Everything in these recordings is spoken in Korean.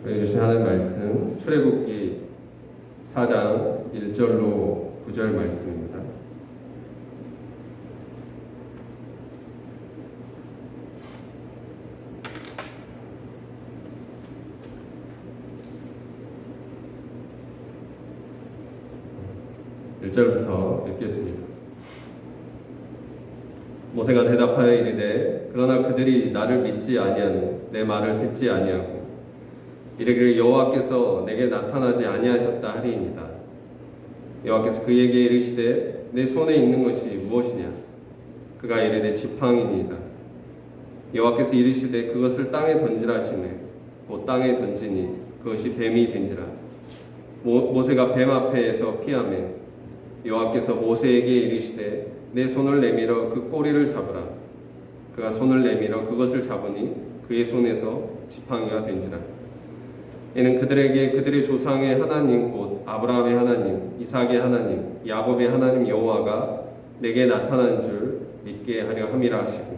우리 주신 하나님 말씀 출애굽기 4장 1절로 9절 말씀입니다. (1절부터) 읽겠습니다. 모세가 대답하여 이르되 그러나 그들이 나를 믿지 아니하는 내 말을 듣지 아니하고 이르기를 여호와께서 내게 나타나지 아니하셨다 하리이니이다. 여호와께서 그에게 이르시되 내 손에 있는 것이 무엇이냐? 그가 이르되 지팡이니이다. 여호와께서 이르시되 그것을 땅에 던지라 하시매 곧 땅에 던지니 그것이 뱀이 된지라. 모세가 뱀 앞에서 피하매 여호와께서 모세에게 이르시되 내 손을 내밀어 그 꼬리를 잡으라. 그가 손을 내밀어 그것을 잡으니 그의 손에서 지팡이가 된지라. 이는 그들에게 그들의 조상의 하나님 곧 아브라함의 하나님, 이삭의 하나님, 야곱의 하나님 여호와가 내게 나타난 줄 믿게 하려 함이라 하시고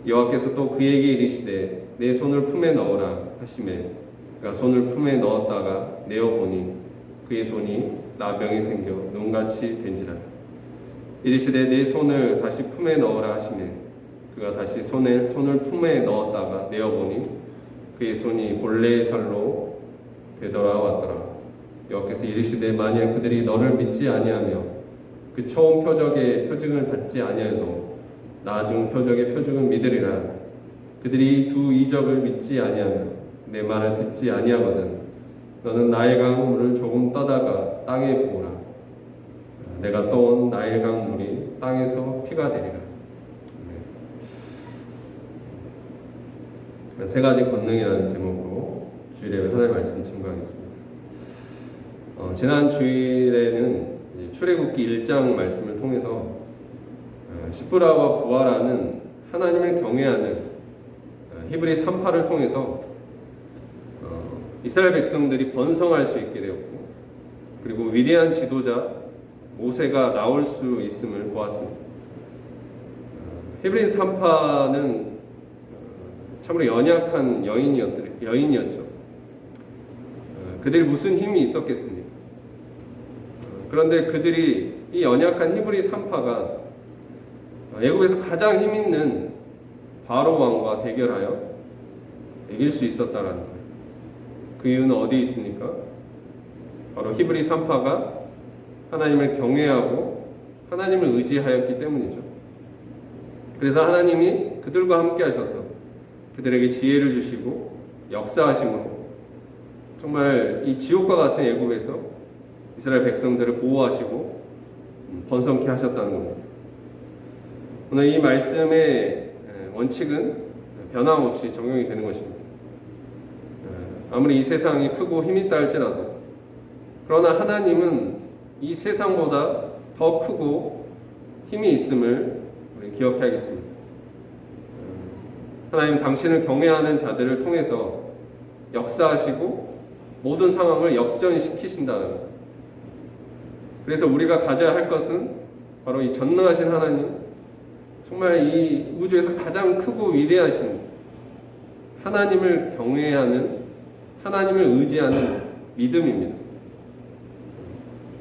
여호와께서 또 그에게 이르시되 내 손을 품에 넣으라 하시매 그가 손을 품에 넣었다가 내어보니 그의 손이 나병이 생겨 눈같이 된지라. 이르시되 내 손을 다시 품에 넣으라 하시매 그가 다시 손을 품에 넣었다가 내어보니 그의 손이 본래의 살로 되돌아왔더라. 여호와께서 이르시되 만일 그들이 너를 믿지 아니하며 그 처음 표적의 표징을 받지 아니하여도 나중 표적의 표징을 믿으리라. 그들이 두 이적을 믿지 아니하며 내 말을 듣지 아니하거든 너는 나일강 물을 조금 떠다가 땅에 부으라. 내가 떠온 나일강 물이 땅에서 피가 되리라. 세 가지 권능이라는 제목으로 주일에 하나님의 말씀 증거하겠습니다. 지난 주일에는 출애굽기 1장 말씀을 통해서 십부라와 부하라는 하나님을 경외하는 히브리 3파를 통해서 이스라엘 백성들이 번성할 수 있게 되었고 그리고 위대한 지도자 모세가 나올 수 있음을 보았습니다. 히브리 3파는 참으로 연약한 여인이었죠. 그들이 무슨 힘이 있었겠습니까? 그런데 그들이 이 연약한 히브리 3파가 애굽에서 가장 힘 있는 바로 왕과 대결하여 이길 수 있었다라는 거예요. 그 이유는 어디에 있습니까? 바로 히브리 3파가 하나님을 경외하고 하나님을 의지하였기 때문이죠. 그래서 하나님이 그들과 함께 하셔서 그들에게 지혜를 주시고 역사하심으로 정말 이 지옥과 같은 애굽에서 이스라엘 백성들을 보호하시고 번성케 하셨다는 겁니다. 오늘 이 말씀의 원칙은 변함없이 적용이 되는 것입니다. 아무리 이 세상이 크고 힘이 있다 할지라도 그러나 하나님은 이 세상보다 더 크고 힘이 있음을 우리 기억해야겠습니다. 하나님 당신을 경외하는 자들을 통해서 역사하시고 모든 상황을 역전시키신다는 것. 그래서 우리가 가져야 할 것은 바로 이 전능하신 하나님, 정말 이 우주에서 가장 크고 위대하신 하나님을 경외하는, 하나님을 의지하는 믿음입니다.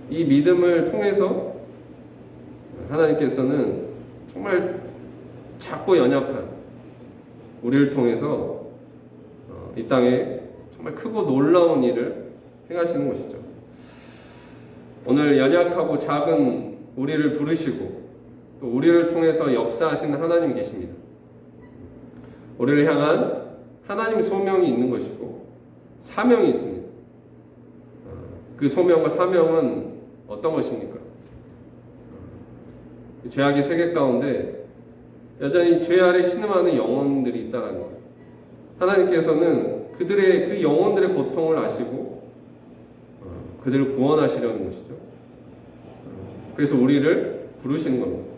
이 믿음을 통해서 하나님께서는 정말 작고 연약한 우리를 통해서 이 땅에 정말 크고 놀라운 일을 행하시는 것이죠. 오늘 연약하고 작은 우리를 부르시고 또 우리를 통해서 역사하시는 하나님이 계십니다. 우리를 향한 하나님의 소명이 있는 것이고 사명이 있습니다. 그 소명과 사명은 어떤 것입니까? 죄악의 세계 가운데 여전히 죄 아래 신음하는 영혼들이 있다는 거예요. 하나님께서는 그들의 그 영혼들의 고통을 아시고 그들을 구원하시려는 것이죠. 그래서 우리를 부르시는 겁니다.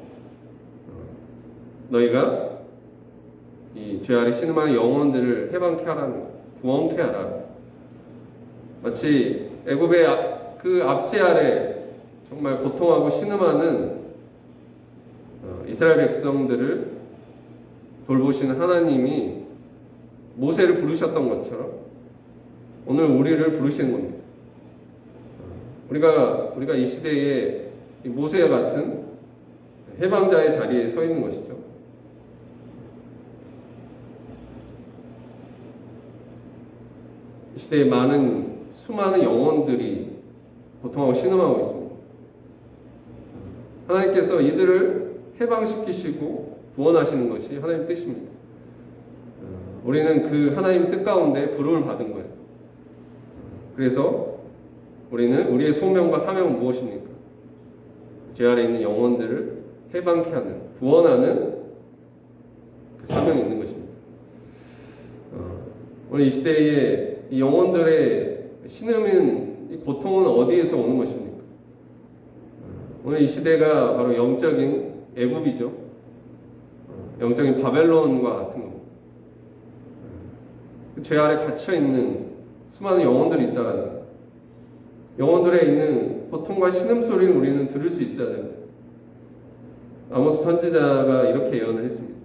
너희가 이 죄 아래 신음하는 영혼들을 해방케 하라는 거예요. 구원케 하라. 마치 애굽의 그 압제 아래 정말 고통하고 신음하는 이스라엘 백성들을 돌보시는 하나님이 모세를 부르셨던 것처럼 오늘 우리를 부르시는 겁니다. 우리가 이 시대에 이 모세와 같은 해방자의 자리에 서 있는 것이죠. 이 시대에 수많은 영혼들이 고통하고 신음하고 있습니다. 하나님께서 이들을 해방시키시고 구원하시는 것이 하나님의 뜻입니다. 우리는 그 하나님의 뜻 가운데 부름을 받은 거예요. 그래서 우리는 우리의 소명과 사명은 무엇입니까? 죄 아래 있는 영혼들을 해방케 하는, 구원하는 그 사명이 있는 것입니다. 오늘 이 시대에 이 영혼들의 신음인 이 고통은 어디에서 오는 것입니까? 오늘 이 시대가 바로 영적인 애굽이죠. 영적인 바벨론과 같은 겁니다. 죄 아래 갇혀 있는 수많은 영혼들이 있다라는 거예요. 영혼들에 있는 고통과 신음소리를 우리는 들을 수 있어야 됩니다. 아모스 선지자가 이렇게 예언을 했습니다.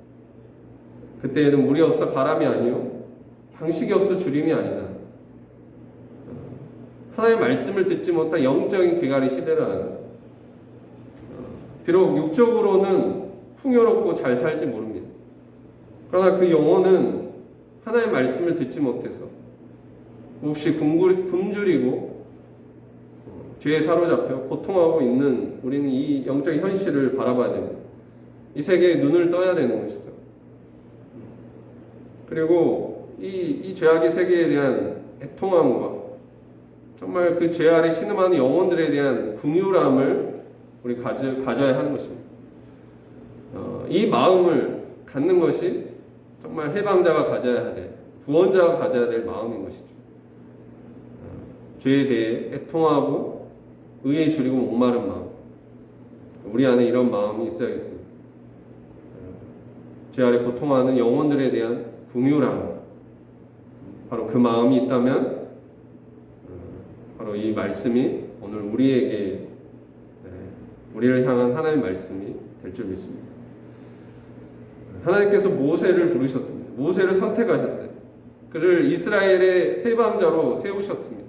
그때에는 물이 없어 바람이 아니요 양식이 없어 주림이 아니다. 하나님의 말씀을 듣지 못한 영적인 괴가리 시대라는 거예요. 비록 육적으로는 풍요롭고 잘 살지 모릅니다. 그러나 그 영혼은 하나님의 말씀을 듣지 못해서 몹시 굶주리고 죄에 사로잡혀 고통하고 있는 우리는 이 영적인 현실을 바라봐야 됩니다. 이 세계에 눈을 떠야 되는 것이죠. 그리고 이 죄악의 세계에 대한 애통함과 정말 그 죄 아래 신음하는 영혼들에 대한 긍휼함을 우리 가져야 하는 것입니다. 이 마음을 갖는 것이 정말 해방자가 가져야 될, 구원자가 가져야 될 마음인 것이죠. 죄에 대해 애통하고 의에 줄이고 목마른 마음. 우리 안에 이런 마음이 있어야겠습니다. 죄 아래 고통하는 영혼들에 대한 긍휼함. 바로 그 마음이 있다면 바로 이 말씀이 오늘 우리를 향한 하나님의 말씀이 될 줄 믿습니다. 하나님께서 모세를 부르셨습니다. 모세를 선택하셨어요. 그를 이스라엘의 해방자로 세우셨습니다.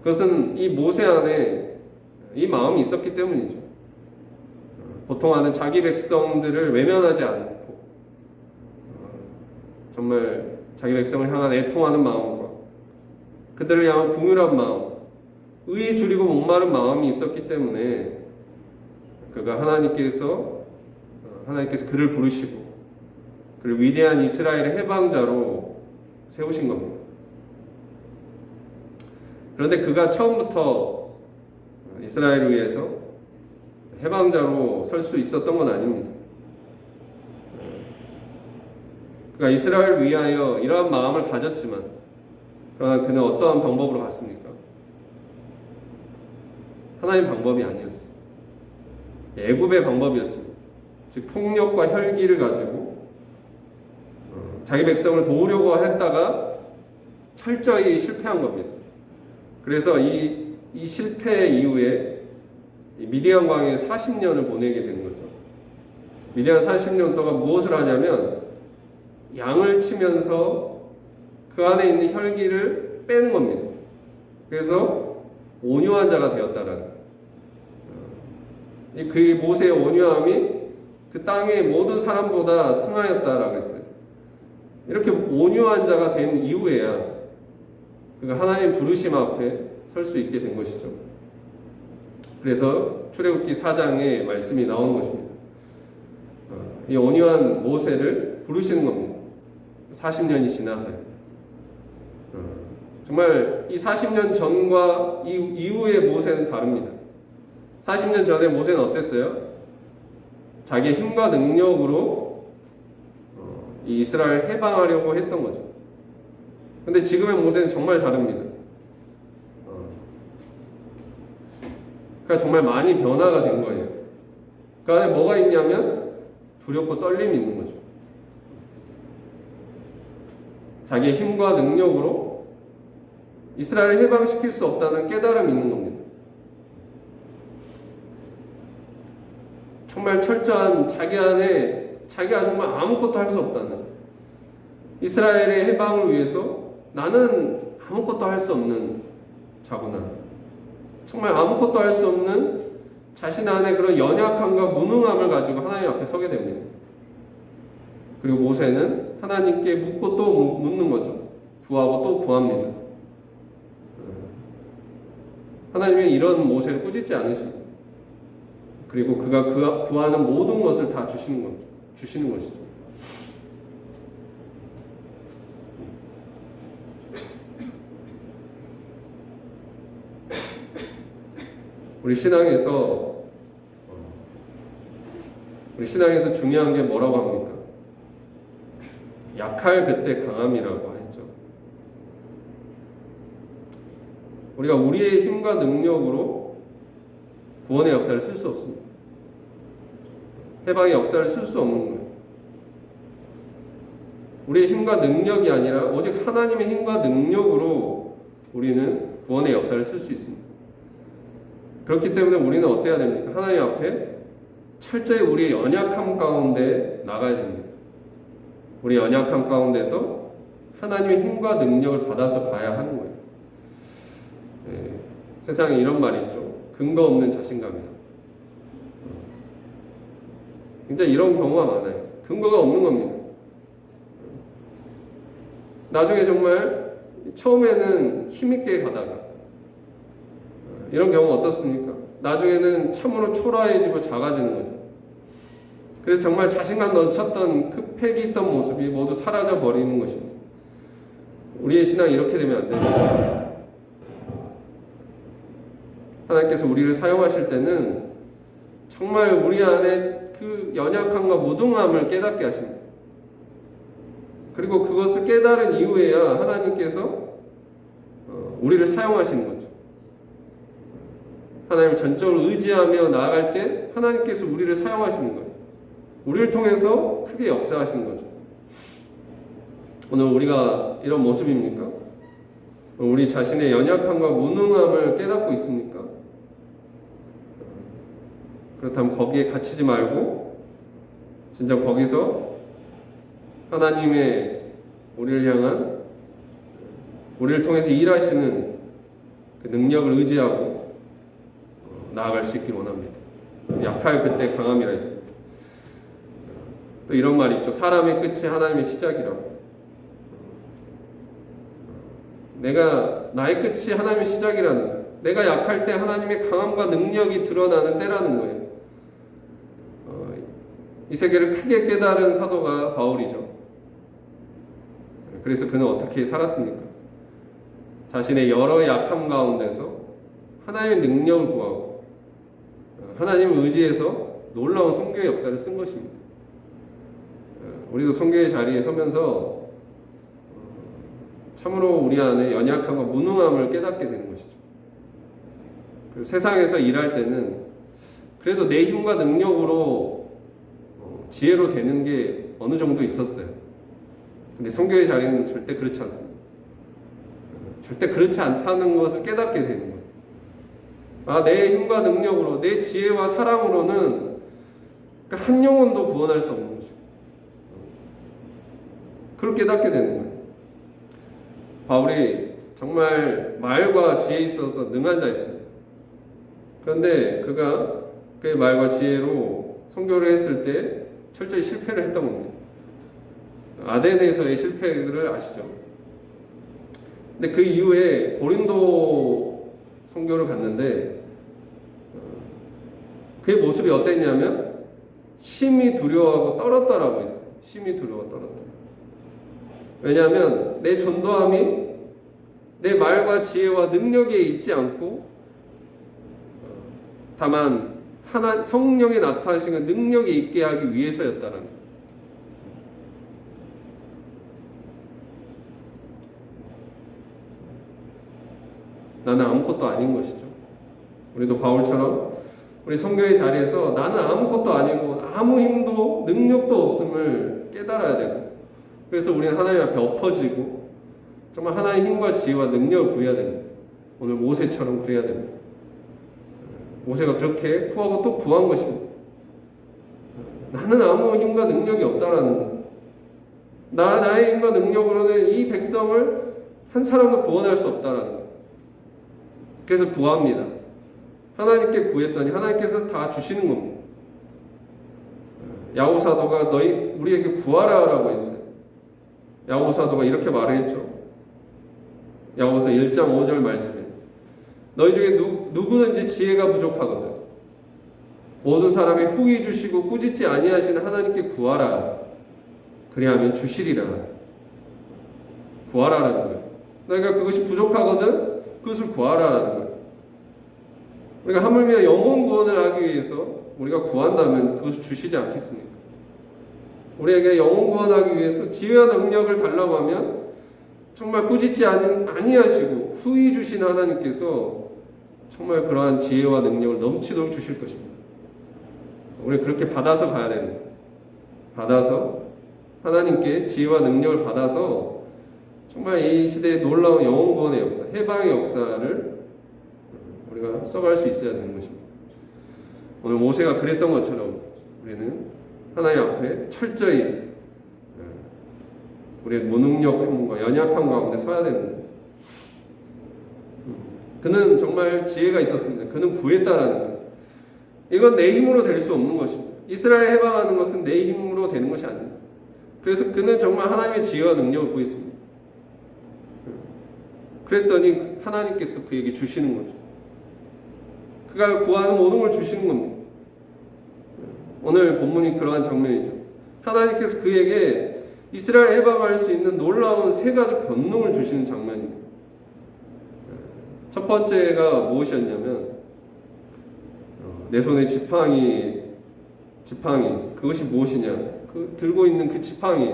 그것은 이 모세 안에 이 마음이 있었기 때문이죠. 고통하는 자기 백성들을 외면하지 않고 정말 자기 백성을 향한 애통하는 마음과 그들을 향한 긍휼한 마음, 의에 줄이고 목마른 마음이 있었기 때문에 그가 하나님께서 그를 부르시고 그를 위대한 이스라엘의 해방자로 세우신 겁니다. 그런데 그가 처음부터 이스라엘을 위해서 해방자로 설 수 있었던 건 아닙니다. 그가 이스라엘을 위하여 이러한 마음을 가졌지만 그러나 그는 어떠한 방법으로 갔습니까? 하나님의 방법이 아니었어요. 애굽의 방법이었습니다. 즉 폭력과 혈기를 가지고 자기 백성을 도우려고 했다가 철저히 실패한 겁니다. 그래서 이 실패 이후에 미디안 광야에 40년을 보내게 된 거죠. 미디안 40년 동안 무엇을 하냐면 양을 치면서 그 안에 있는 혈기를 빼는 겁니다. 그래서 온유한 자가 되었다라는 거예요. 그 모세의 온유함이 그 땅의 모든 사람보다 승하였다라고 했어요. 이렇게 온유한 자가 된 이후에야 그가 하나님 부르심 앞에 설 수 있게 된 것이죠. 그래서 출애굽기 4장에 말씀이 나오는 것입니다. 이 온유한 모세를 부르시는 겁니다. 40년이 지나서요. 정말 이 40년 전과 이후의 모세는 다릅니다. 40년 전에 모세는 어땠어요? 자기의 힘과 능력으로 이 이스라엘을 해방하려고 했던 거죠. 근데 지금의 모세는 정말 다릅니다. 그러니까 정말 많이 변화가 된 거예요. 그 안에 뭐가 있냐면 두렵고 떨림이 있는 거죠. 자기의 힘과 능력으로 이스라엘을 해방시킬 수 없다는 깨달음이 있는 겁니다. 정말 철저한 자기가 정말 아무것도 할 수 없다는 이스라엘의 해방을 위해서 나는 아무것도 할 수 없는 자고난, 정말 아무것도 할 수 없는 자신 안에 그런 연약함과 무능함을 가지고 하나님 앞에 서게 됩니다. 그리고 모세는 하나님께 묻고 또 묻는 거죠. 구하고 또 구합니다. 하나님이 이런 모세를 꾸짖지 않으십니다. 그리고 그가 구하는 모든 것을 다 주시는 것이죠. 우리 신앙에서 중요한 게 뭐라고 합니까? 약할 그때 강함이라고 했죠. 우리가 우리의 힘과 능력으로 구원의 역사를 쓸 수 없습니다. 해방의 역사를 쓸 수 없는 거예요. 우리의 힘과 능력이 아니라 오직 하나님의 힘과 능력으로 우리는 구원의 역사를 쓸 수 있습니다. 그렇기 때문에 우리는 어때야 됩니까? 하나님 앞에 철저히 우리의 연약함 가운데 나가야 됩니다. 우리 연약함 가운데서 하나님의 힘과 능력을 받아서 가야 하는 거예요. 세상에 이런 말이 있죠. 근거 없는 자신감이다. 굉장히 이런 경우가 많아요. 근거가 없는 겁니다. 나중에 정말 처음에는 힘있게 가다가 이런 경우 어떻습니까? 나중에는 참으로 초라해지고 작아지는 거죠. 그래서 정말 자신감 넘쳤던 그 패기 있던 모습이 모두 사라져 버리는 것입니다. 우리의 신앙이 이렇게 되면 안 됩니다. 하나님께서 우리를 사용하실 때는 정말 우리 안에 그 연약함과 무능함을 깨닫게 하십니다. 그리고 그것을 깨달은 이후에야 하나님께서 우리를 사용하시는 거죠. 하나님을 전적으로 의지하며 나아갈 때 하나님께서 우리를 사용하시는 거예요. 우리를 통해서 크게 역사하시는 거죠. 오늘 우리가 이런 모습입니까? 우리 자신의 연약함과 무능함을 깨닫고 있습니까? 그렇다면 거기에 갇히지 말고 진짜 거기서 하나님의 우리를 향한, 우리를 통해서 일하시는 그 능력을 의지하고 나아갈 수 있길 원합니다. 약할 그때 강함이라 했습니다. 또 이런 말이 있죠. 사람의 끝이 하나님의 시작이라고. 나의 끝이 하나님의 시작이라는 거예요. 내가 약할 때 하나님의 강함과 능력이 드러나는 때라는 거예요. 이 세계를 크게 깨달은 사도가 바울이죠. 그래서 그는 어떻게 살았습니까? 자신의 여러 약함 가운데서 하나님의 능력을 구하고 하나님을 의지해서 놀라운 선교의 역사를 쓴 것입니다. 우리도 선교의 자리에 서면서 참으로 우리 안에 연약함과 무능함을 깨닫게 되는 것이죠. 그리고 세상에서 일할 때는 그래도 내 힘과 능력으로 지혜로 되는 게 어느 정도 있었어요. 근데 선교의 자리는 절대 그렇지 않습니다. 절대 그렇지 않다는 것을 깨닫게 되는 거예요. 내 힘과 능력으로, 내 지혜와 사랑으로는 한 영혼도 구원할 수 없는 거죠. 그걸 깨닫게 되는 거예요. 바울이 정말 말과 지혜에 있어서 능한 자였습니다. 그런데 그가 그의 말과 지혜로 선교를 했을 때 철저히 실패를 했던 겁니다. 아덴에서의 실패를 아시죠? 근데 그 이후에 고린도 선교를 갔는데 그의 모습이 어땠냐면 심히 두려워하고 떨었다라고 했어요. 심히 두려워 떨었다. 왜냐하면 내 전도함이 내 말과 지혜와 능력에 있지 않고 다만 성령의 나타나시는 능력이 있게 하기 위해서였다라는 거예요. 나는 아무것도 아닌 것이죠. 우리도 바울처럼 우리 선교의 자리에서 나는 아무것도 아니고 아무 힘도 능력도 없음을 깨달아야 되고, 그래서 우리는 하나님 앞에 엎어지고 정말 하나님의 힘과 지혜와 능력을 구해야 됩니다. 오늘 모세처럼 그래야 됩니다. 모세가 그렇게 구하고 또 구한 것입니다. 나는 아무 힘과 능력이 없다라는 것. 나의 힘과 능력으로는 이 백성을 한 사람도 구원할 수 없다라는 거예요. 그래서 구합니다. 하나님께 구했더니 하나님께서 다 주시는 겁니다. 야고보 사도가 우리에게 구하라라고 했어요. 야고보 사도가 이렇게 말했죠. 야고보서 1장 5절 말씀에 너희 중에 누구든지 지혜가 부족하거든 모든 사람이 후히 주시고 꾸짖지 아니하시는 하나님께 구하라. 그리하면 주시리라. 구하라라는 거예요. 그러니까 그것이 부족하거든 그것을 구하라라는 거예요. 그러니까 하물며 영혼 구원을 하기 위해서 우리가 구한다면 그것을 주시지 않겠습니까? 우리에게 영혼 구원하기 위해서 지혜와 능력을 달라고 하면 정말 꾸짖지 아니하시고 후히 주신 하나님께서 정말 그러한 지혜와 능력을 넘치도록 주실 것입니다. 우리 그렇게 받아서 가야 되는 거예요. 받아서 하나님께 지혜와 능력을 받아서 정말 이 시대의 놀라운 영혼 구원의 역사, 해방의 역사를 우리가 써갈 수 있어야 되는 것입니다. 오늘 모세가 그랬던 것처럼 우리는 하나님 앞에 철저히 우리의 무능력함과 연약함 가운데 서야 되는 거예요. 그는 정말 지혜가 있었습니다. 그는 구했다라는 거예요. 이건 내 힘으로 될 수 없는 것입니다. 이스라엘 해방하는 것은 내 힘으로 되는 것이 아닙니다. 그래서 그는 정말 하나님의 지혜와 능력을 구했습니다. 그랬더니 하나님께서 그에게 주시는 거죠. 그가 구하는 모든 걸 주시는 겁니다. 오늘 본문이 그러한 장면이죠. 하나님께서 그에게 이스라엘 해방할 수 있는 놀라운 세 가지 권능을 주시는 장면입니다. 첫 번째가 무엇이었냐면 내 손에 지팡이 그것이 무엇이냐? 그 들고 있는 그 지팡이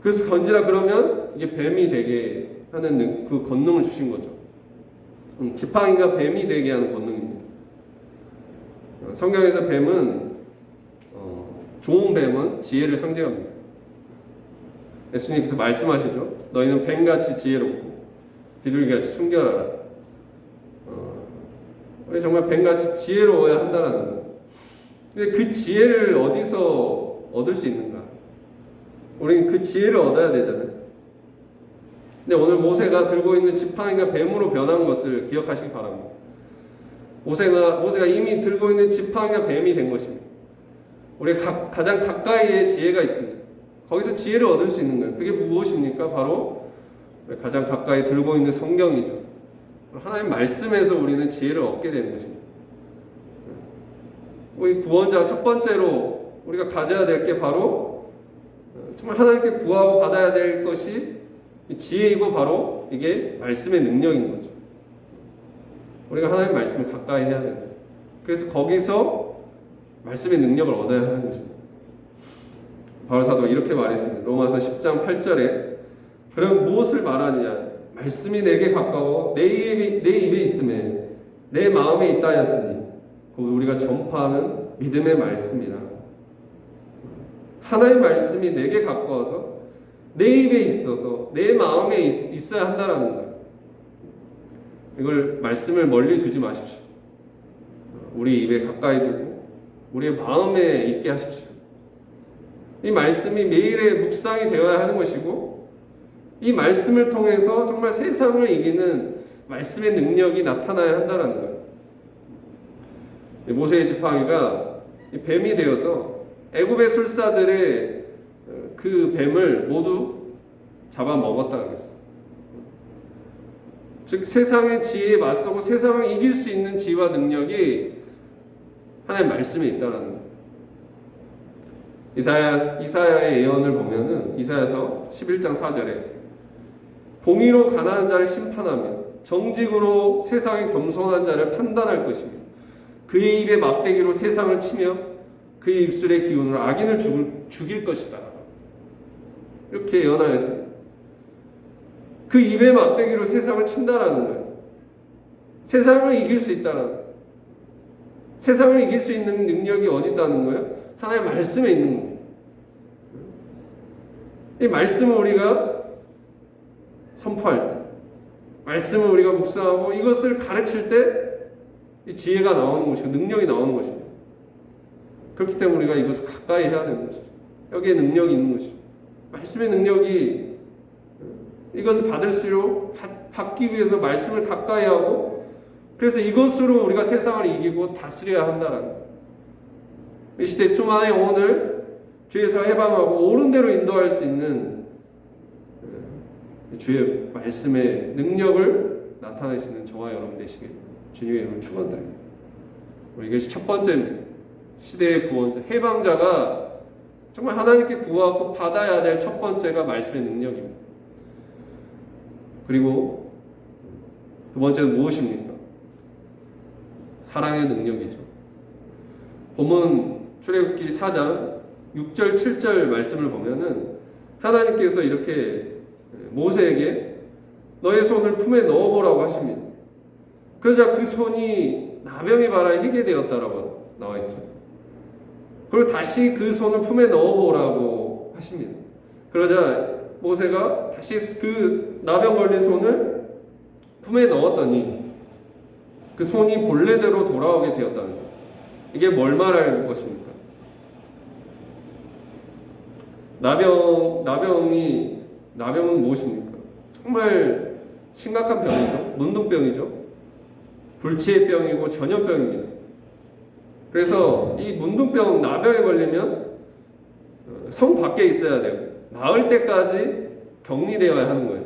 그래서 던지라 그러면 이게 뱀이 되게 하는 그 권능을 주신 거죠. 지팡이가 뱀이 되게 하는 권능입니다. 성경에서 뱀은 좋은 뱀은 지혜를 상징합니다. 예수님께서 말씀하시죠. 너희는 뱀같이 지혜롭고 비둘기같이 순결하라. 우리 정말 뱀같이 지혜로워야 한다는 거예요. 근데 그 지혜를 어디서 얻을 수 있는가? 우리는 그 지혜를 얻어야 되잖아요. 근데 오늘 모세가 들고 있는 지팡이가 뱀으로 변한 것을 기억하시기 바랍니다. 모세가 이미 들고 있는 지팡이가 뱀이 된 것입니다. 우리가 가장 가까이에 지혜가 있습니다. 거기서 지혜를 얻을 수 있는 거예요. 그게 무엇입니까? 바로 가장 가까이 들고 있는 성경이죠. 하나님 말씀에서 우리는 지혜를 얻게 되는 것입니다. 우리 구원자 첫 번째로 우리가 가져야 될 게 바로 정말 하나님께 구하고 받아야 될 것이 지혜이고 바로 이게 말씀의 능력인 거죠. 우리가 하나님 말씀을 가까이 해야 됩니다. 그래서 거기서 말씀의 능력을 얻어야 하는 것입니다. 바울 사도가 이렇게 말했습니다. 로마서 10장 8절에 그럼 무엇을 말하느냐? 말씀이 내게 가까워 내 입에 있음에 내 마음에 있다 하였으니 곧 우리가 전파하는 믿음의 말씀이라. 하나의 말씀이 내게 가까워서 내 입에 있어서 내 마음에 있어야 한다라는 거예요. 이걸 말씀을 멀리 두지 마십시오. 우리 입에 가까이 두고 우리의 마음에 있게 하십시오. 이 말씀이 매일의 묵상이 되어야 하는 것이고 이 말씀을 통해서 정말 세상을 이기는 말씀의 능력이 나타나야 한다는 거예요. 모세의 지팡이가 뱀이 되어서 애굽의 술사들의 그 뱀을 모두 잡아먹었다 그랬어요. 즉 세상의 지혜에 맞서고 세상을 이길 수 있는 지혜와 능력이 하나님의 말씀에 있다라는 거예요. 이사야의 예언을 보면은 이사야서 11장 4절에 공의로 가난한 자를 심판하며 정직으로 세상의 겸손한 자를 판단할 것이며 그의 입에 막대기로 세상을 치며 그의 입술의 기운으로 악인을 죽일 것이다. 이렇게 예언하였습니다. 그 입에 막대기로 세상을 친다라는 거예요. 세상을 이길 수 있다라는 거예요. 세상을 이길 수 있는 능력이 어디 있다는 거예요? 하나님의 말씀에 있는 거예요. 이 말씀을 우리가 선포할 때, 말씀을 우리가 묵상하고 이것을 가르칠 때 이 지혜가 나오는 것이고 능력이 나오는 것입니다. 그렇기 때문에 우리가 이것을 가까이 해야 되는 것이죠. 여기에 능력이 있는 것이죠. 말씀의 능력이 이것을 받기 위해서 말씀을 가까이 하고, 그래서 이것으로 우리가 세상을 이기고 다스려야 한다는 거예요. 이 시대 수많은 영혼을 죄에서 해방하고 옳은 대로 인도할 수 있는 주의 말씀의 능력을 나타내시는 저와 여러분 되시길 주님의 이름으로 축원드립니다. 이것이 첫 번째 시대의 구원자, 해방자가 정말 하나님께 구하고 받아야 될 첫 번째가 말씀의 능력입니다. 그리고 두 번째는 무엇입니까? 사랑의 능력이죠. 본문 출애굽기 4장 6절 7절 말씀을 보면은 하나님께서 이렇게 모세에게 너의 손을 품에 넣어보라고 하십니다. 그러자 그 손이 나병의 발아에 희게 되었다라고 나와 있죠. 그리고 다시 그 손을 품에 넣어보라고 하십니다. 그러자 모세가 다시 그 나병 걸린 손을 품에 넣었더니 그 손이 본래대로 돌아오게 되었다는 거예요. 이게 뭘 말하는 것입니까? 나병은 무엇입니까? 정말 심각한 병이죠. 문둥병이죠. 불치의 병이고 전염병입니다. 그래서 이 문둥병, 나병에 걸리면 성 밖에 있어야 되고 나을 때까지 격리되어야 하는 거예요.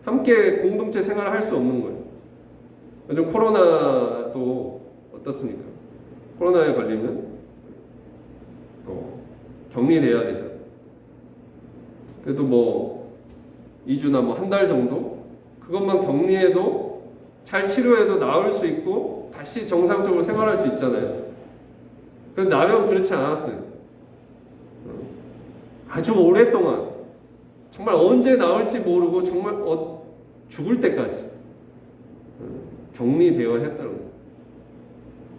함께 공동체 생활을 할 수 없는 거예요. 요즘 코로나도 어떻습니까? 코로나에 걸리면 격리돼야 되죠. 그래도 뭐 2주나 뭐 한 달 정도 그것만 격리해도 잘 치료해도 나을 수 있고 다시 정상적으로 생활할 수 있잖아요. 그런데 나병은 그렇지 않았어요. 아주 오랫동안 정말 언제 나을지 모르고 정말 죽을 때까지 격리되어야 했다는 거예요.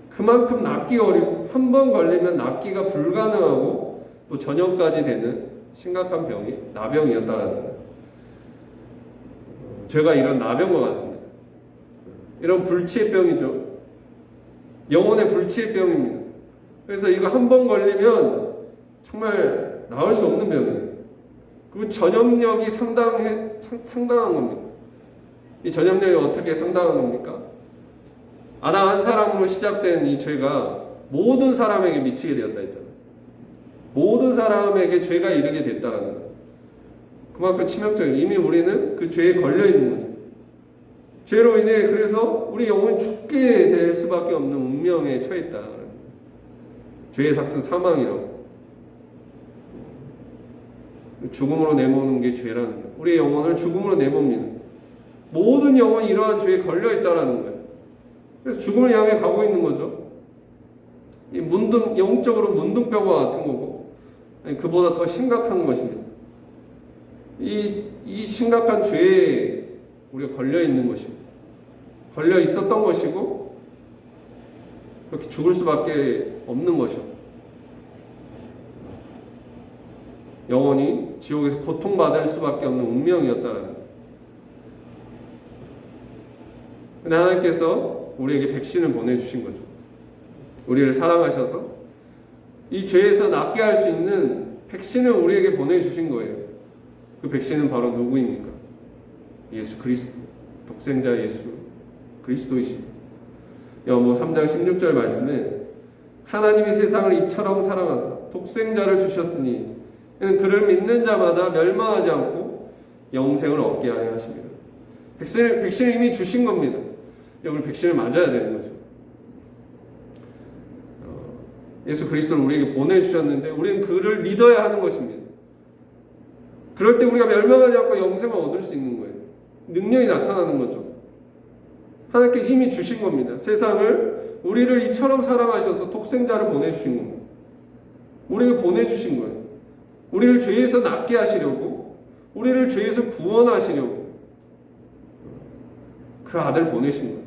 그만큼 낫기 어렵고 한 번 걸리면 낫기가 불가능하고 또 전염까지 되는 심각한 병이 나병이었다는 거예요. 제가 이런 나병과 같습니다. 이런 불치의 병이죠. 영혼의 불치의 병입니다. 그래서 이거 한 번 걸리면 정말 나을 수 없는 병이에요. 그리고 전염력이 상당한 겁니다. 이 전염력이 어떻게 상당한 겁니까? 아담 한 사람으로 시작된 이 죄가 모든 사람에게 미치게 되었다 했잖아요. 모든 사람에게 죄가 이르게 됐다는 거예요. 그만큼 치명적인, 이미 우리는 그 죄에 걸려 있는 거죠. 죄로 인해 그래서 우리 영혼이 죽게 될 수밖에 없는 운명에 처했다. 죄의 삭은 사망이라고. 죽음으로 내모는 게 죄라는 거예요. 우리의 영혼을 죽음으로 내몹니다. 모든 영혼이 이러한 죄에 걸려 있다라는 거예요. 그래서 죽음을 향해 가고 있는 거죠. 이 영적으로 문둥병과 같은 거고, 그보다 더 심각한 것입니다. 이 심각한 죄에 우리가 걸려 있는 것이고, 걸려 있었던 것이고, 그렇게 죽을 수밖에 없는 것이고, 영원히 지옥에서 고통받을 수밖에 없는 운명이었다는 거예요. 근데 하나님께서 우리에게 백신을 보내주신 거죠. 우리를 사랑하셔서 이 죄에서 낫게 할 수 있는 백신을 우리에게 보내주신 거예요. 그 백신은 바로 누구입니까? 예수 그리스도, 독생자 예수 그리스도이십니다. 요한복음 3장 16절 말씀에 하나님이 세상을 이처럼 사랑하사 독생자를 주셨으니 이는 그를 믿는 자마다 멸망하지 않고 영생을 얻게 하려 하십니다. 백신을 이미 주신 겁니다. 우리 백신을 맞아야 되는 거죠. 예수 그리스도를 우리에게 보내주셨는데 우리는 그를 믿어야 하는 것입니다. 그럴 때 우리가 멸망하지 않고 영생을 얻을 수 있는 거예요. 능력이 나타나는 거죠. 하나님께 힘이 주신 겁니다. 세상을 우리를 이처럼 사랑하셔서 독생자를 보내주신 겁니다. 우리에게 보내주신 거예요. 우리를 죄에서 낫게 하시려고, 우리를 죄에서 구원하시려고 그 아들 보내신 거예요.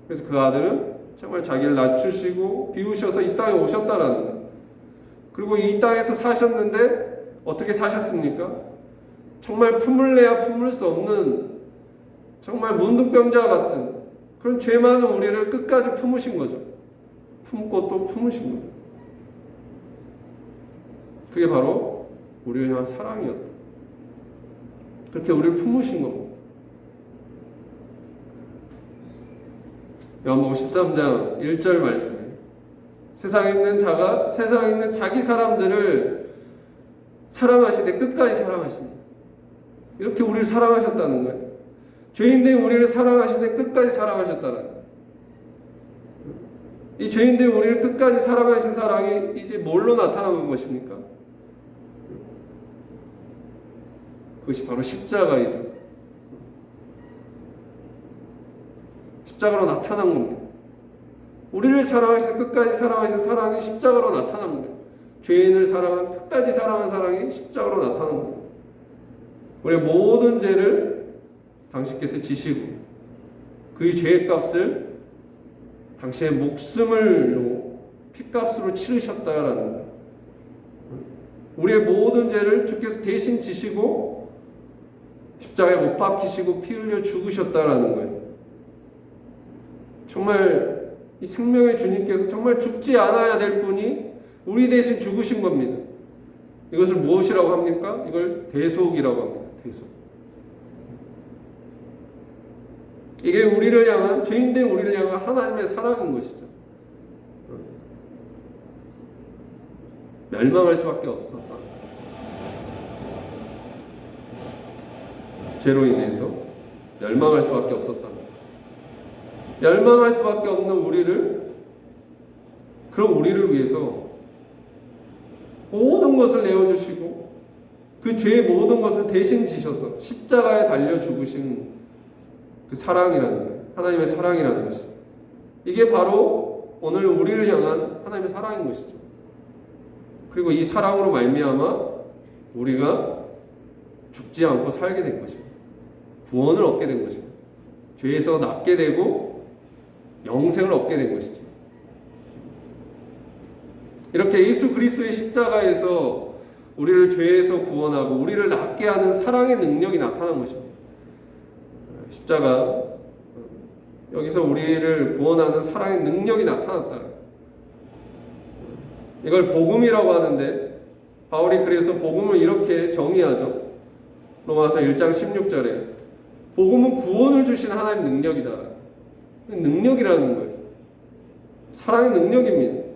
그래서 그 아들은 정말 자기를 낮추시고 비우셔서 이 땅에 오셨다라는 거예요. 그리고 이 땅에서 사셨는데 어떻게 사셨습니까? 정말 품을래야 품을 수 없는 정말 문둥병자 같은 그런 죄 많은 우리를 끝까지 품으신 거죠. 품고 또 품으신 거예요. 그게 바로 우리를 향한 사랑이었다. 그렇게 우리를 품으신 겁니다. 요한복음 13장 1절 말씀에 세상에 있는 자가 세상에 있는 자기 사람들을 사랑하시되 끝까지 사랑하시니, 이렇게 우리를 사랑하셨다는 거예요. 죄인된 우리를 사랑하시되 끝까지 사랑하셨다는 거예요. 이 죄인된 우리를 끝까지 사랑하신 사랑이 이제 뭘로 나타나는 것입니까? 그것이 바로 십자가이죠. 십자가로 나타난 겁니다. 우리를 사랑하시는 끝까지 사랑하신 사랑이 십자가로 나타난 겁니다. 죄인을 사랑한 끝까지 사랑한 사랑이 십자가로 나타난 겁니다. 우리의 모든 죄를 당신께서 지시고 그의 죄의 값을 당신의 목숨을로 피값으로 치르셨다라는 거예요. 우리의 모든 죄를 주께서 대신 지시고 십자가에 못 박히시고 피 흘려 죽으셨다라는 거예요. 정말 이 생명의 주님께서 정말 죽지 않아야 될 분이 우리 대신 죽으신 겁니다. 이것을 무엇이라고 합니까? 이걸 대속이라고 합니다. 대속. 이게 우리를 향한, 죄인된 우리를 향한 하나님의 사랑인 것이죠. 멸망할 수밖에 없었다. 죄로 인해서 멸망할 수밖에 없었다. 멸망할 수밖에 없는 우리를, 그럼 우리를 위해서 모든 것을 내어주시고 그 죄의 모든 것을 대신 지셔서 십자가에 달려 죽으신 그 사랑이라는 거예요. 하나님의 사랑이라는 것이죠. 이게 바로 오늘 우리를 향한 하나님의 사랑인 것이죠. 그리고 이 사랑으로 말미암아 우리가 죽지 않고 살게 된 것입니다. 구원을 얻게 된 것입니다. 죄에서 낫게 되고 영생을 얻게 된 것이죠. 이렇게 예수 그리스도의 십자가에서 우리를 죄에서 구원하고 우리를 낫게 하는 사랑의 능력이 나타난 것입니다. 십자가, 여기서 우리를 구원하는 사랑의 능력이 나타났다. 이걸 복음이라고 하는데, 바울이 그래서 복음을 이렇게 정의하죠. 로마서 1장 16절에 복음은 구원을 주신 하나님의 능력이다. 능력이라는 거예요. 사랑의 능력입니다.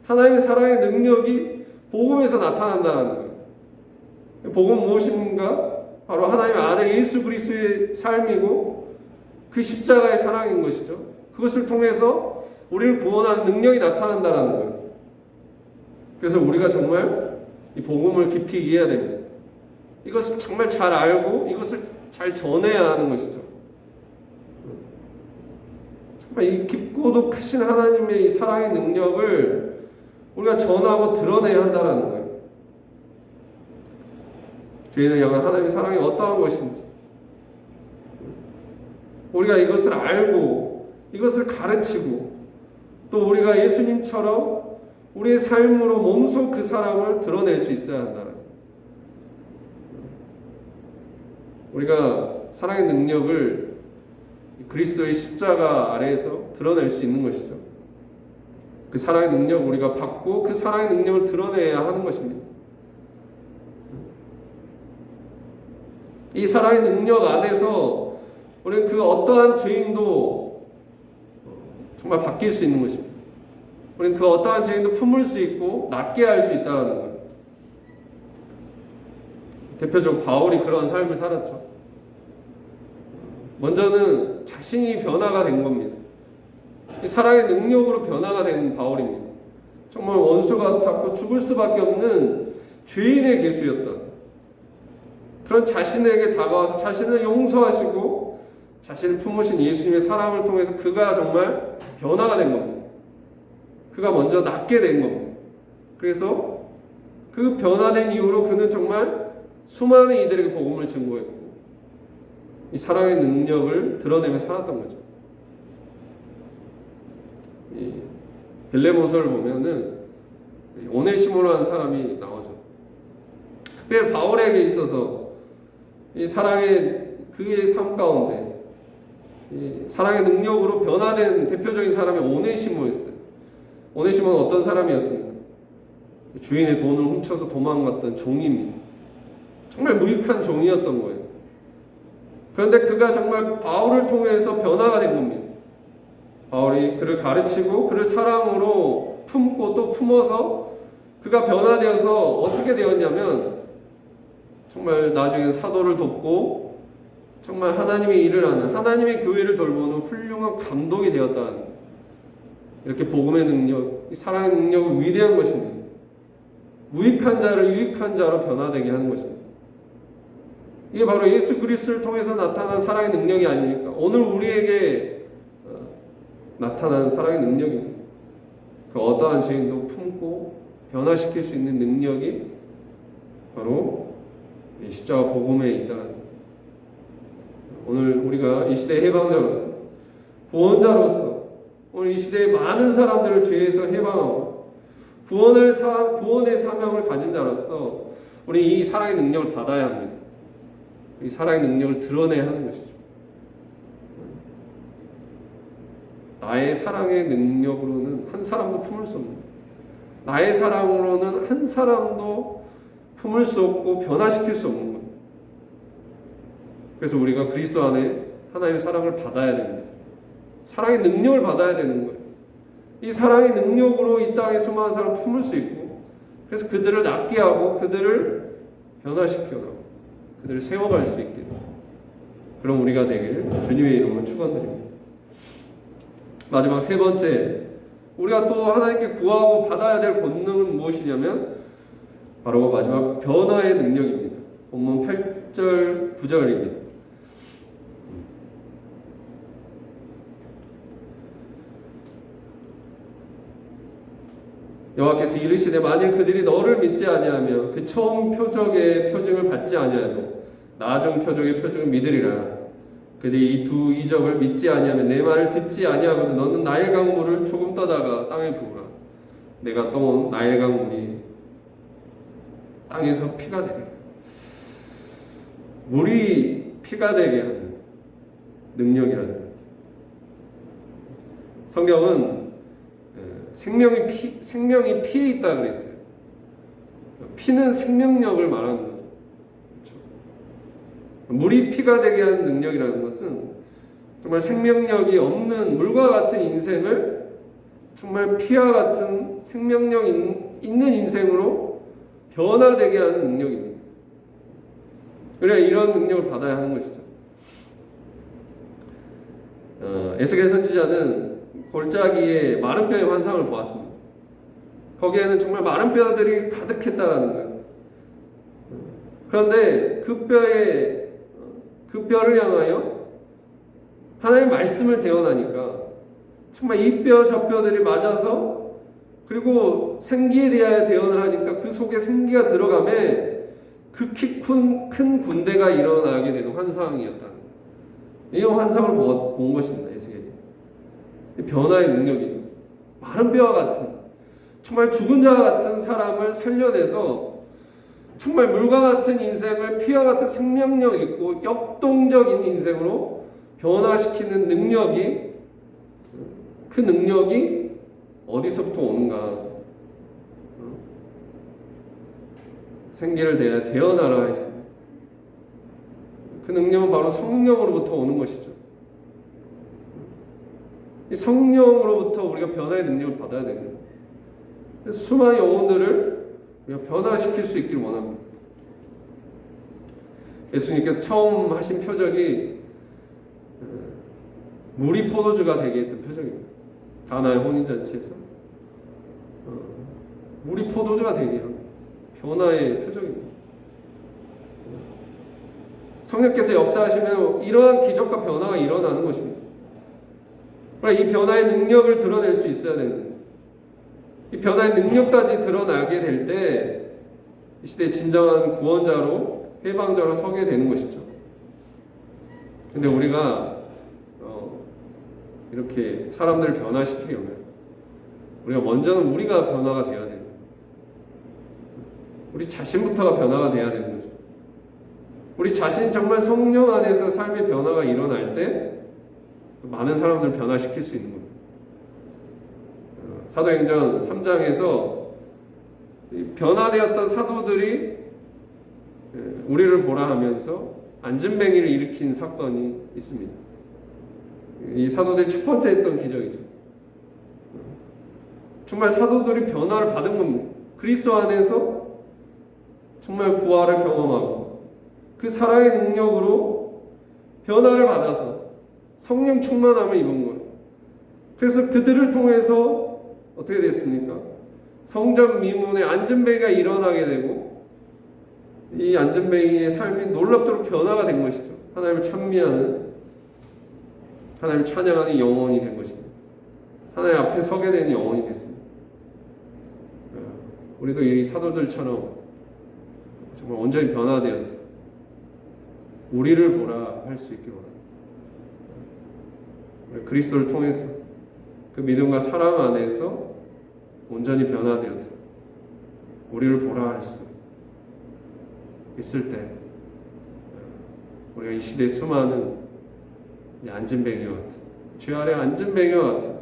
하나님의 사랑의 능력이 복음에서 나타난다는 거예요. 복음은 무엇인가? 바로 하나님의 아들 예수 그리스도의 삶이고 그 십자가의 사랑인 것이죠. 그것을 통해서 우리를 구원하는 능력이 나타난다는 거예요. 그래서 우리가 정말 이 복음을 깊이 이해해야 됩니다. 이것을 정말 잘 알고 이것을 잘 전해야 하는 것이죠. 정말 이 깊고도 크신 하나님의 이 사랑의 능력을 우리가 전하고 드러내야 한다는 거예요. 죄인을 향한 하나님의 사랑이 어떠한 것인지 우리가 이것을 알고 이것을 가르치고 또 우리가 예수님처럼 우리의 삶으로 몸소 그 사랑을 드러낼 수 있어야 한다는 거예요. 우리가 사랑의 능력을 그리스도의 십자가 아래에서 드러낼 수 있는 것이죠. 그 사랑의 능력을 우리가 받고 그 사랑의 능력을 드러내야 하는 것입니다. 이 사랑의 능력 안에서 우리는 그 어떠한 죄인도 정말 바뀔 수 있는 것입니다. 우리는 그 어떠한 죄인도 품을 수 있고 낫게 할 수 있다는 거예요. 대표적으로 바울이 그런 삶을 살았죠. 먼저는 자신이 변화가 된 겁니다. 이 사랑의 능력으로 변화가 된 바울입니다. 정말 원수 같았고 죽을 수밖에 없는 죄인의 계수였던 그런 자신에게 다가와서 자신을 용서하시고 자신을 품으신 예수님의 사랑을 통해서 그가 정말 변화가 된 겁니다. 그가 먼저 낫게 된 겁니다. 그래서 그 변화된 이후로 그는 정말 수많은 이들에게 복음을 증거했고 이 사랑의 능력을 드러내며 살았던 거죠. 이 빌레몬서를 보면은 오네시모라는 사람이 나오죠. 그때 바울에게 있어서 이 사랑의 그의 삶 가운데 이 사랑의 능력으로 변화된 대표적인 사람이 오네시모였어요. 오네시모는 어떤 사람이었습니까? 주인의 돈을 훔쳐서 도망갔던 종입니다. 정말 무익한 종이었던 거예요. 그런데 그가 정말 바울을 통해서 변화가 된 겁니다. 바울이 그를 가르치고 그를 사랑으로 품고 또 품어서 그가 변화되어서 어떻게 되었냐면 정말 나중에 사도를 돕고 정말 하나님의 일을 하는, 하나님의 교회를 돌보는 훌륭한 감독이 되었다는, 이렇게 복음의 능력, 사랑의 능력은 위대한 것입니다. 무익한 자를 유익한 자로 변화되게 하는 것입니다. 이게 바로 예수 그리스도를 통해서 나타난 사랑의 능력이 아닙니까? 오늘 우리에게 나타나는 사랑의 능력입니다. 그 어떠한 죄인도 품고 변화시킬 수 있는 능력이 바로 이 십자가 복음에 있다는, 오늘 우리가 이 시대의 해방자로서, 구원자로서 오늘 이 시대의 많은 사람들을 죄에서 해방하고 구원의 사명을 가진 자로서 우리 이 사랑의 능력을 받아야 합니다. 이 사랑의 능력을 드러내야 하는 것이죠. 나의 사랑의 능력으로는 한 사람도 품을 수 없는, 나의 사랑으로는 한 사람도 품을 수 없고 변화시킬 수 없는 거예요. 그래서 우리가 그리스도 안에 하나님의 사랑을 받아야 됩니다. 사랑의 능력을 받아야 되는 거예요. 이 사랑의 능력으로 이 땅에 수많은 사람을 품을 수 있고, 그래서 그들을 낫게 하고 그들을 변화시켜가고 그들을 세워갈 수 있게, 그럼 우리가 되길 주님의 이름으로 축원드립니다. 마지막 세 번째, 우리가 또 하나님께 구하고 받아야 될 권능은 무엇이냐면 바로 마지막 변화의 능력입니다. 본문 8절 9절입니다. 여호와께서 이르시되 만일 그들이 너를 믿지 아니하며 그 처음 표적의 표징을 받지 아니하여도 나중 표적의 표징을 믿으리라. 그들이 이 두 이적을 믿지 아니하면 내 말을 듣지 아니하거든 너는 나일강 물을 조금 떠다가 땅에 부으라. 내가 떠온 나일강 물이 땅에서 피가 되게, 물이 피가 되게 하는 능력이라는 거예요. 성경은 생명이 피에 있다 그랬어요. 피는 생명력을 말하는 거죠. 그렇죠? 물이 피가 되게 하는 능력이라는 것은 정말 생명력이 없는 물과 같은 인생을 정말 피와 같은 생명력 있는 인생으로 변화되게 하는 능력입니다. 그래야 이런 능력을 받아야 하는 것이죠. 에스겔 선지자는 골짜기에 마른 뼈의 환상을 보았습니다. 거기에는 정말 마른 뼈들이 가득했다라는 거예요. 그런데 그 뼈를 향하여 하나님의 말씀을 대언하니까 정말 이 뼈 저 뼈들이 맞아서, 그리고 생기에 대하여 대언을 하니까 그 속에 생기가 들어가매 극히 큰 군대가 일어나게 되는 환상이었다는 거예요. 이런 환상을 본 것입니다. 에스겔이. 변화의 능력이죠. 마른 뼈와 같은, 정말 죽은 자와 같은 사람을 살려내서 정말 물과 같은 인생을 피와 같은 생명력 있고 역동적인 인생으로 변화시키는 능력이, 그 능력이 어디서부터 오는가? 생기를 대하여 대언하라 했습니다. 그 능력은 바로 성령으로부터 오는 것이죠. 이 성령으로부터 우리가 변화의 능력을 받아야 되는 거예요. 그래서 수많은 영혼들을 우리가 변화시킬 수 있기를 원합니다. 예수님께서 처음 하신 표적이 물이 포도주가 되게 했던 표적입니다. 가나의 혼인잔치에서 물이 포도주가 되게 한 변화의 표적입니다. 성령께서 역사하시면 이러한 기적과 변화가 일어나는 것입니다. 그러나 이 변화의 능력을 드러낼 수 있어야 되는 거예요. 이 변화의 능력까지 드러나게 될 때 이 시대의 진정한 구원자로, 해방자로 서게 되는 것이죠. 근데 우리가 이렇게 사람들을 변화시키려면 우리가 먼저는 우리가 변화가 되어야 됩니다. 우리 자신부터가 변화가 되어야 되는 거죠. 우리 자신이 정말 성령 안에서 삶의 변화가 일어날 때 많은 사람들을 변화시킬 수 있는 겁니다. 사도행전 3장에서 변화되었던 사도들이 우리를 보라 하면서 안진뱅이를 일으킨 사건이 있습니다. 이 사도들이 첫 번째 했던 기적이죠. 정말 사도들이 변화를 받은 겁니다. 그리스도 안에서 정말 부활을 경험하고 그 사랑의 능력으로 변화를 받아서 성령 충만함을 입은 거예요. 그래서 그들을 통해서 어떻게 됐습니까? 성전 미문에 안진뱅이가 일어나게 되고 이 안진뱅이의 삶이 놀랍도록 변화가 된 것이죠. 하나님을 찬미하는, 하나님을 찬양하는 영혼이 된 것입니다. 하나님 앞에 서게 되는 영혼이 됐습니다. 우리도 이 사도들처럼 정말 온전히 변화되어서 우리를 보라 할 수 있기를 원합니다. 그리스도를 통해서 그 믿음과 사랑 안에서 온전히 변화되어서 우리를 보라 할 수 있을 때 우리가 이 시대의 수많은 안진뱅이와 같은, 죄 아래 안진뱅이와 같은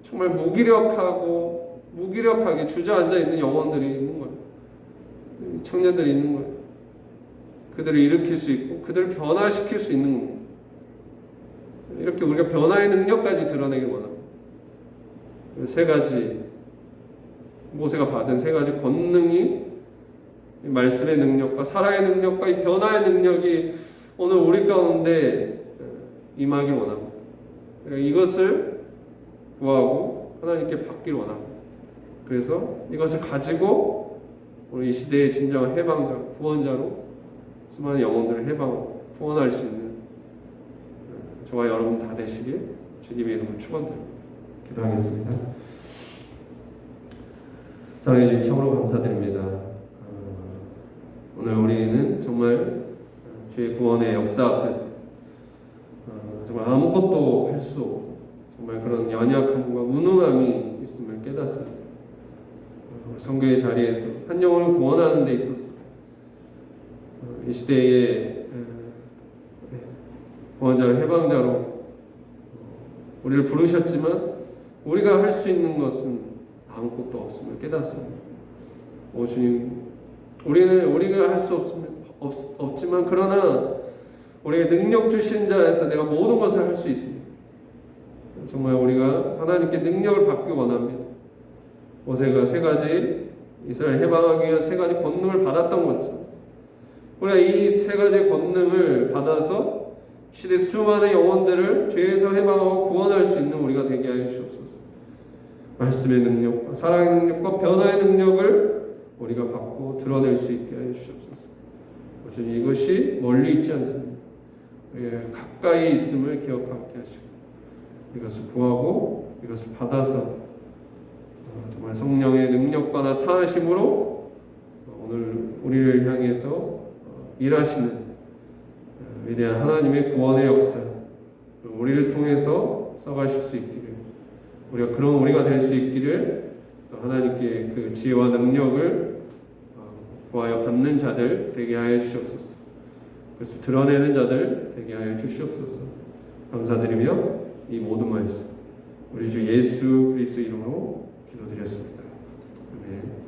정말 무기력하게 주저앉아 있는 영혼들이 있는 거예요. 청년들이 있는 거예요. 그들을 일으킬 수 있고 그들을 변화시킬 수 있는 겁니다. 이렇게 우리가 변화의 능력까지 드러내길 원합니다. 세 가지, 모세가 받은 세 가지 권능이, 말씀의 능력과 사랑의 능력과 이 변화의 능력이 오늘 우리 가운데 임하길 원합니다. 이것을 구하고 하나님께 받길 원합니다. 그래서 이것을 가지고 우리 이 시대의 진정한 해방자, 구원자로 수많은 영혼들을 구원할 수 있는 저와 여러분 다 되시길 주님의 이름으로 축원드립니다. 기도하겠습니다. 사랑해 주님 참으로 감사드립니다. 오늘 우리는 정말 주의 구원의 역사 앞에서 정말 아무것도 할 수 없고 정말 그런 연약함과 무능함이 있음을 깨닫습니다. 선교의 자리에서 한 영혼을 구원하는 데 있어서 이 시대의 구원자로 해방자로 우리를 부르셨지만 우리가 할 수 있는 것은 아무것도 없음을 깨닫습니다. 주님, 우리가 할 수 없지만 그러나 우리에게 능력 주신 자에서 내가 모든 것을 할 수 있습니다. 정말 우리가 하나님께 능력을 받기 원합니다. 모세가 세 가지 이스라엘 해방하기 위한 세 가지 권능을 받았던 것처럼 우리가 이 세 가지 권능을 받아서 시대 수많은 영혼들을 죄에서 해방하고 구원할 수 있는 우리가 되게 하여 주옵소서. 말씀의 능력과 사랑의 능력과 변화의 능력을 우리가 받고 드러낼 수 있게 하여 주옵소서. 이것이 멀리 있지 않습니다. 가까이 있음을 기억하게 하시고 이것을 구하고 이것을 받아서 정말 성령의 능력과 나타나심으로 오늘 우리를 향해서 일하시는 위대한 하나님의 구원의 역사, 우리를 통해서 써가실 수 있기를, 우리가 그런 우리가 될 수 있기를 하나님께 그 지혜와 능력을 구하여 받는 자들 되게 하여 주시옵소서. 그래서 드러내는 자들 되게 하여 주시옵소서. 감사드리며 이 모든 말씀 우리 주 예수 그리스도 이름으로 기도드렸습니다. 아멘.